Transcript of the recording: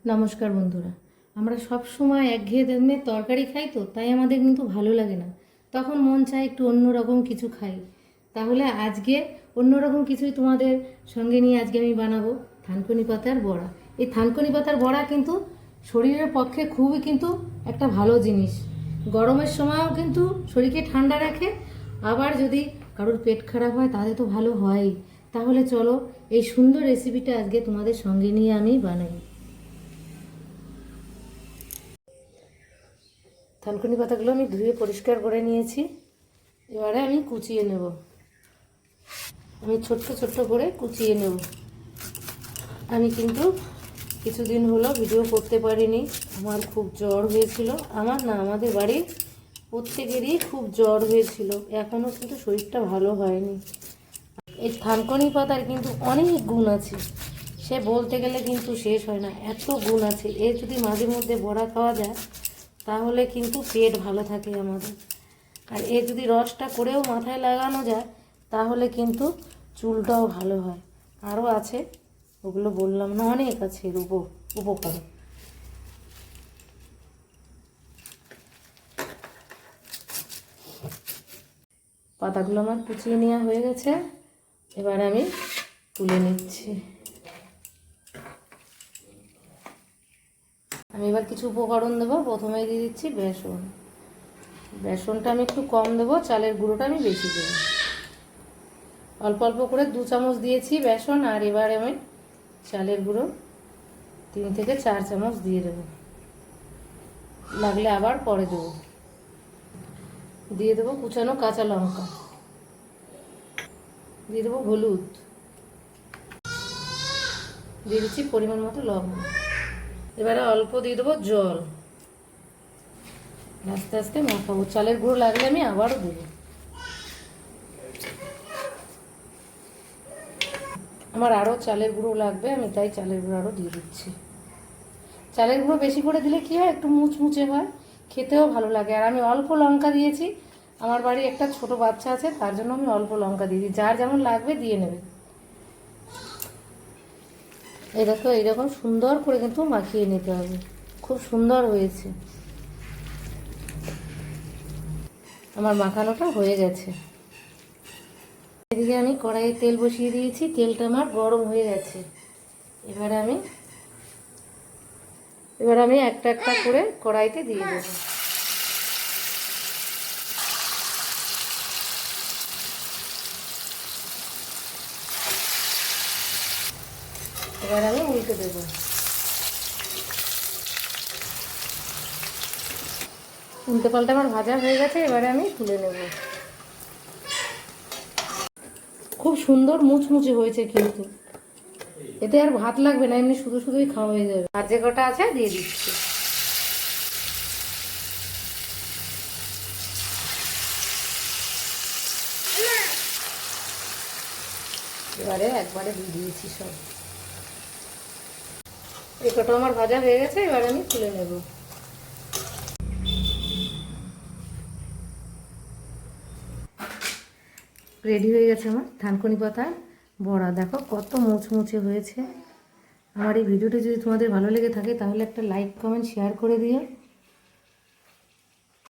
নমস্কার বন্ধুরা। আমরা সব সময় একঘেয়ে ধরনের তরকারি খাই, তো তাই আমাদের কিন্তু ভালো লাগে না। তখন মন চায় একটু অন্যরকম কিছু খাই। তাহলে আজকে অন্যরকম কিছুই তোমাদের সঙ্গে নিয়ে আজকে আমি বানাবো থানকুনি পাতার বড়া। এই থানকুনি পাতার বড়া কিন্তু শরীরের পক্ষে খুবই কিন্তু একটা ভালো জিনিস। গরমের সময়ও কিন্তু শরীরকে ঠান্ডা রাখে। আবার যদি কারোর পেট খারাপ হয় তাহলে তো ভালো হয়ই। তাহলে চলো এই সুন্দর রেসিপিটা আজকে তোমাদের সঙ্গে নিয়ে আমি বানাই। থানকুনি পাতাগুলো আমি ধুয়ে পরিষ্কার করে নিয়েছি। এবারে আমি কুচিয়ে নেব। আমি ছোট্ট ছোট্ট করে কুচিয়ে নেব। আমি কিন্তু কিছুদিন হলো ভিডিও করতে পারিনি। আমার খুব জ্বর হয়েছিল। আমার না, আমাদের বাড়ির প্রত্যেকেরই খুব জ্বর হয়েছিল। এখনও কিন্তু শরীরটা ভালো হয়নি। এই থানকুনি পাতার কিন্তু অনেক গুণ আছে, সে বলতে গেলে কিন্তু শেষ হয় না। এত গুণ আছে। এর যদি মাঝে মধ্যে বড়া খাওয়া যায় তাহলে কিন্তু পেট ভালো থাকে আমাদের। আর এ যদি রসটা করেও মাথায় লাগানো যায় তাহলে কিন্তু চুলটাও ভালো হয়। আরও আছে, ওগুলো বললাম না, অনেক আছে এর উপকার। পাতাগুলো আমার কুচিয়ে নেওয়া হয়ে গেছে। এবার আমি তুলে নিচ্ছি। আমি এবার কিছু উপকরণ দেবো। প্রথমেই দিয়ে দিচ্ছি বেসন। বেসনটা আমি একটু কম দেবো, চালের গুঁড়োটা আমি বেশি দেবো। অল্প অল্প করে 2 চামচ দিয়েছি বেসন। আর এবার আমি চালের গুঁড়ো 3 থেকে 4 চামচ দিয়ে দেবো। লাগলে আবার পরে দেবো। দিয়ে দেবো কুচানো কাঁচা লঙ্কা, দিয়ে দেবো হলুদ, দিয়ে দিচ্ছি পরিমাণ মতো লবণ। এবারে অল্প দিয়ে দেবো জল। আস্তে আস্তে মাখাবো। চালের গুঁড়ো লাগলে আমি আবারও দেবো। আমার আরও চালের গুঁড়ো লাগবে, আমি তাই চালের গুঁড়ো আরও দিয়ে দিচ্ছি। চালের গুঁড়ো বেশি করে দিলে কী হয়, একটু মুচমুচে হয়, খেতেও ভালো লাগে। আর আমি অল্প লঙ্কা দিয়েছি। আমার বাড়ি একটা ছোট বাচ্চা আছে, তার জন্য আমি অল্প লঙ্কা দিয়েছি। যার যেমন লাগবে দিয়ে নেবে। এই দেখো, এইরকম সুন্দর করে কিন্তু মাখিয়ে নিতে হবে। খুব সুন্দর হয়েছে। আমার মাখানোটা হয়ে গেছে। এদিকে আমি কড়াইয়ে তেল বসিয়ে দিয়েছি। তেলটা আমার গরম হয়ে গেছে। এবার আমি একটা একটা করে কড়াইতে দিয়ে দেবো। এবার আমি উল্টে দেবো। উল্টে পাল্টে আমার ভাজা হয়ে গেছে। এবারে আমি তুলে নেব। খুব সুন্দর মুচমুচে হয়েছে কিন্তু। এতে আর ভাত লাগবে না, এমনি শুধু শুধুই খাওয়া হয়ে যাবে। আর যে কটা আছে দিয়ে দিচ্ছি। এবারে একবারে দিয়ে দিয়েছি সব। এই কটা আমার ভাজা হয়ে গেছে। এবার আমি তুলে নেব। রেডি হয়ে গেছে আমার থানকুনি পাতার বড়া। দেখো কত মুচমুচে হয়েছে। আমার এই ভিডিওটা যদি তোমাদের ভালো লেগে থাকে তাহলে একটা লাইক, কমেন্ট, শেয়ার করে দিও।